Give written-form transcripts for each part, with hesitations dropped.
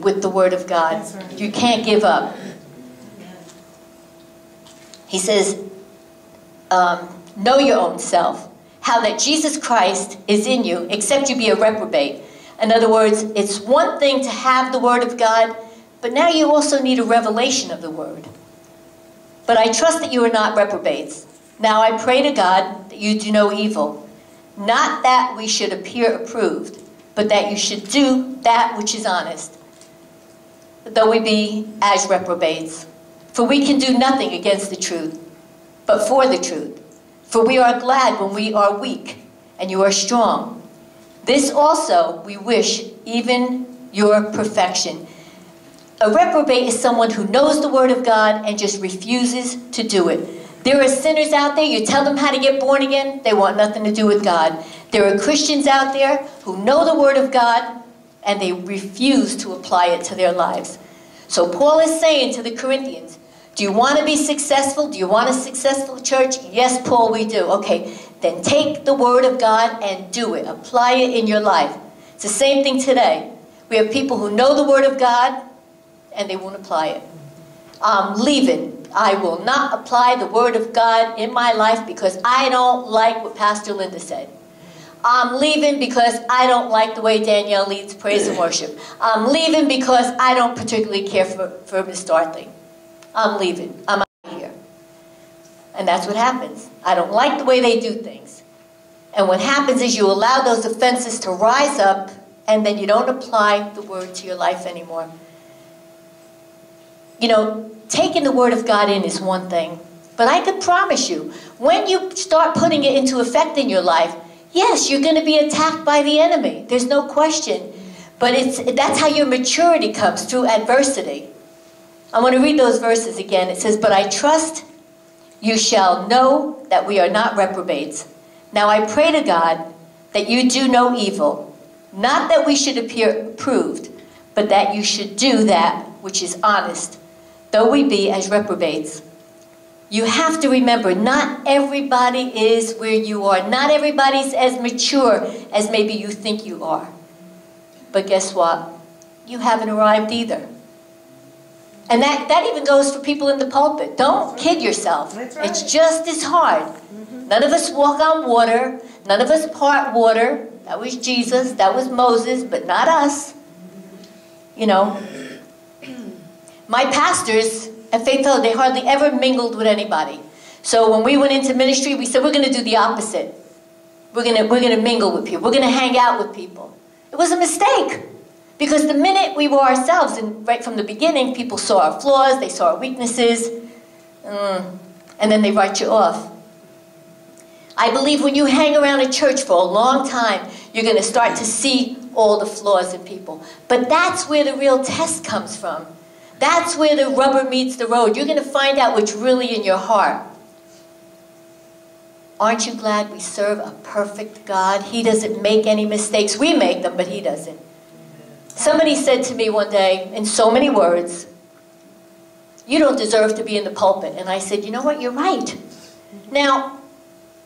with the Word of God. That's right. You can't give up. He says, know your own self. How that Jesus Christ is in you, except you be a reprobate. In other words, it's one thing to have the Word of God, but now you also need a revelation of the Word. But I trust that you are not reprobates. Now I pray to God that you do no evil. Not that we should appear approved, but that you should do that which is honest, though we be as reprobates. For we can do nothing against the truth, but for the truth. For we are glad when we are weak, and you are strong. This also we wish, even your perfection. A reprobate is someone who knows the Word of God and just refuses to do it. There are sinners out there, you tell them how to get born again, they want nothing to do with God. There are Christians out there who know the Word of God, and they refuse to apply it to their lives. So Paul is saying to the Corinthians, do you want to be successful? Do you want a successful church? Yes, Paul, we do. Okay, then take the Word of God and do it. Apply it in your life. It's the same thing today. We have people who know the Word of God, and they won't apply it. I'm leaving. I will not apply the Word of God in my life because I don't like what Pastor Linda said. I'm leaving because I don't like the way Danielle leads praise and worship. I'm leaving because I don't particularly care for Miss Dorothy. I'm leaving. I'm out of here. And that's what happens. I don't like the way they do things. And what happens is you allow those offenses to rise up, and then you don't apply the Word to your life anymore. You know, taking the Word of God in is one thing. But I could promise you, when you start putting it into effect in your life, yes, you're going to be attacked by the enemy. There's no question. But that's how your maturity comes, through adversity. I want to read those verses again. It says, but I trust you shall know that we are not reprobates. Now I pray to God that you do no evil, not that we should appear approved, but that you should do that which is honest, though we be as reprobates. You have to remember, not everybody is where you are. Not everybody's as mature as maybe you think you are. But guess what? You haven't arrived either. And that even goes for people in the pulpit. Don't kid yourself. It's just as hard. None of us walk on water. None of us part water. That was Jesus. That was Moses, but not us. You know. My pastors at Faith Hill, they hardly ever mingled with anybody. So when we went into ministry, we said, we're going to do the opposite. We're going to mingle with people. We're going to hang out with people. It was a mistake. Because the minute we were ourselves, and right from the beginning, people saw our flaws, they saw our weaknesses, and then they write you off. I believe when you hang around a church for a long time, you're going to start to see all the flaws in people. But that's where the real test comes from. That's where the rubber meets the road. You're going to find out what's really in your heart. Aren't you glad we serve a perfect God? He doesn't make any mistakes. We make them, but He doesn't. Somebody said to me one day, in so many words, you don't deserve to be in the pulpit. And I said, you know what, you're right. Now,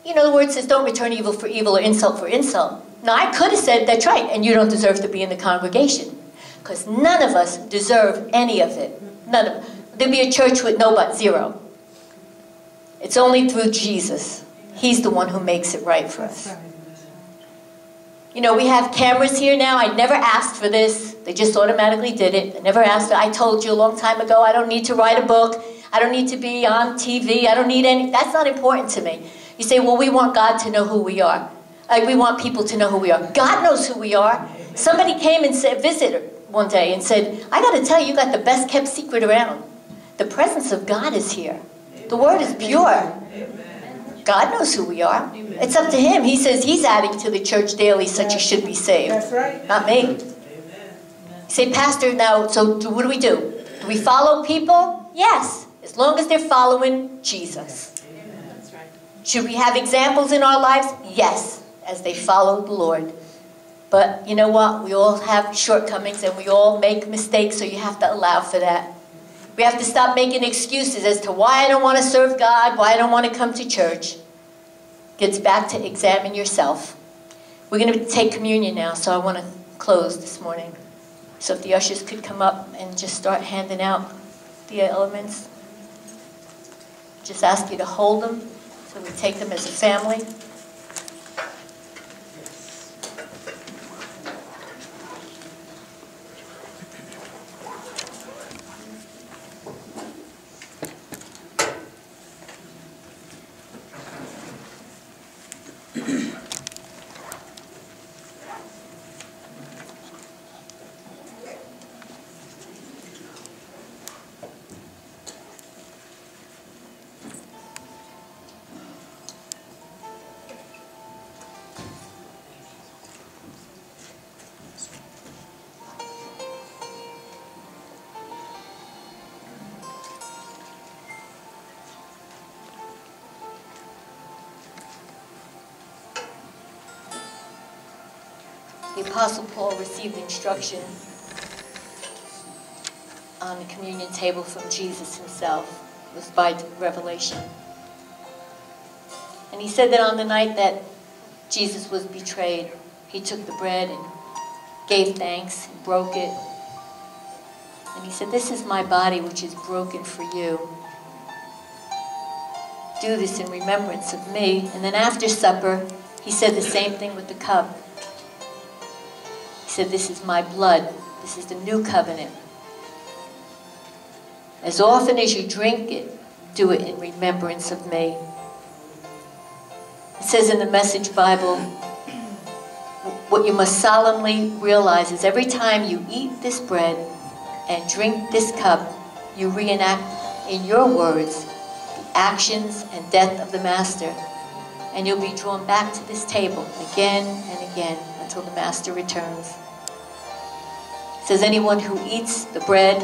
you know, the word says don't return evil for evil or insult for insult. Now, I could have said, that's right, and you don't deserve to be in the congregation. Because none of us deserve any of it. None of it. There'd be a church with no but zero. It's only through Jesus. He's the one who makes it right for us. You know, we have cameras here now. I never asked for this. They just automatically did it. I never asked. I told you a long time ago, I don't need to write a book. I don't need to be on TV. I don't need any. That's not important to me. You say, well, we want God to know who we are. We want people to know who we are. God knows who we are. Somebody came and said, visited one day and said, I got to tell you, you got the best kept secret around. The presence of God is here. The word is pure. God knows who we are. It's up to Him. He says He's adding to the church daily such as should be saved. That's right. Not me. You say, Pastor, now, so what do? Do we follow people? Yes, as long as they're following Jesus. That's right. Should we have examples in our lives? Yes, as they follow the Lord. But you know what? We all have shortcomings and we all make mistakes, so you have to allow for that. We have to stop making excuses as to why I don't want to serve God, why I don't want to come to church. Gets back to examine yourself. We're going to take communion now, so I want to close this morning. So if the ushers could come up and just start handing out the elements. Just ask you to hold them so we take them as a family. The Apostle Paul received instruction on the communion table from Jesus himself. It was by revelation. And he said that on the night that Jesus was betrayed, he took the bread and gave thanks and broke it. And he said, "This is my body which is broken for you. Do this in remembrance of me." And then after supper, he said the same thing with the cup. He said, "This is my blood. This is the new covenant. As often as you drink it, do it in remembrance of me." It says in the Message Bible, what you must solemnly realize is every time you eat this bread and drink this cup, you reenact in your words the actions and death of the Master. And you'll be drawn back to this table again and again until the Master returns. It says anyone who eats the bread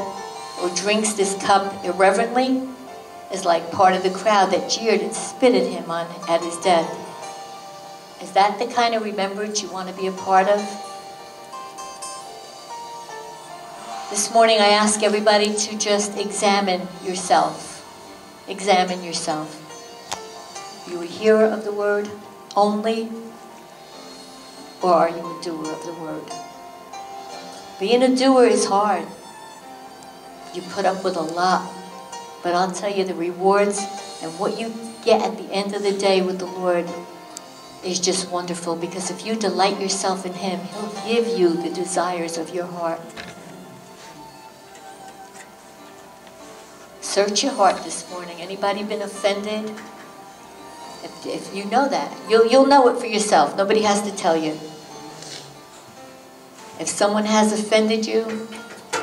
or drinks this cup irreverently is like part of the crowd that jeered and spit at him at his death. Is that the kind of remembrance you want to be a part of? This morning I ask everybody to just examine yourself. Examine yourself. Are you a hearer of the word only? Or are you a doer of the word? Being a doer is hard. You put up with a lot. But I'll tell you, the rewards and what you get at the end of the day with the Lord is just wonderful, because if you delight yourself in Him, He'll give you the desires of your heart. Search your heart this morning. Anybody been offended? If you know that, you'll know it for yourself. Nobody has to tell you. If someone has offended you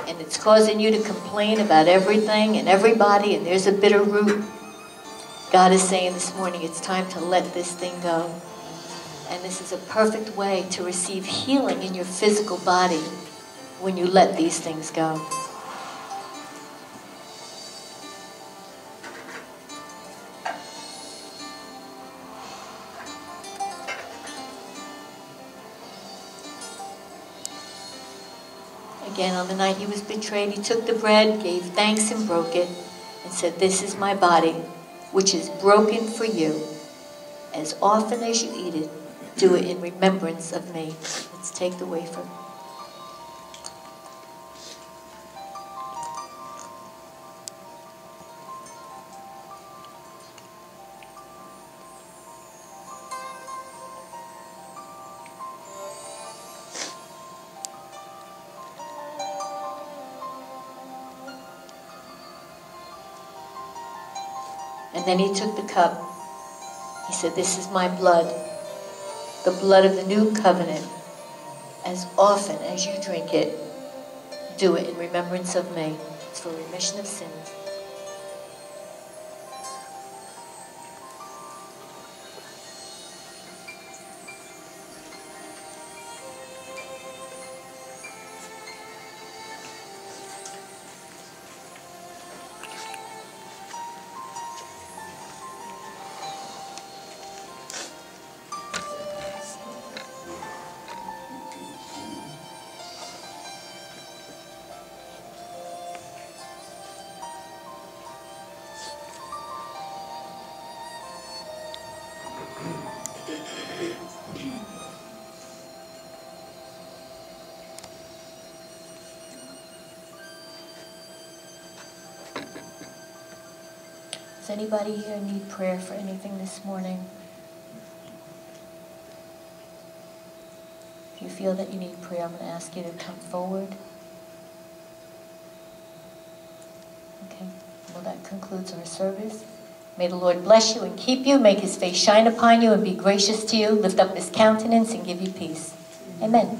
and it's causing you to complain about everything and everybody, and there's a bitter root, God is saying this morning it's time to let this thing go. And this is a perfect way to receive healing in your physical body when you let these things go. Again, on the night He was betrayed, He took the bread, gave thanks and broke it, and said, "This is my body, which is broken for you. As often as you eat it, do it in remembrance of me." Let's take the wafer. And then He took the cup. He said, "This is my blood, the blood of the new covenant. As often as you drink it, do it in remembrance of me." It's for remission of sins. Does anybody here need prayer for anything this morning? If you feel that you need prayer, I'm going to ask you to come forward. Okay, well, that concludes our service. May the Lord bless you and keep you, make his face shine upon you and be gracious to you, lift up his countenance and give you peace. Amen.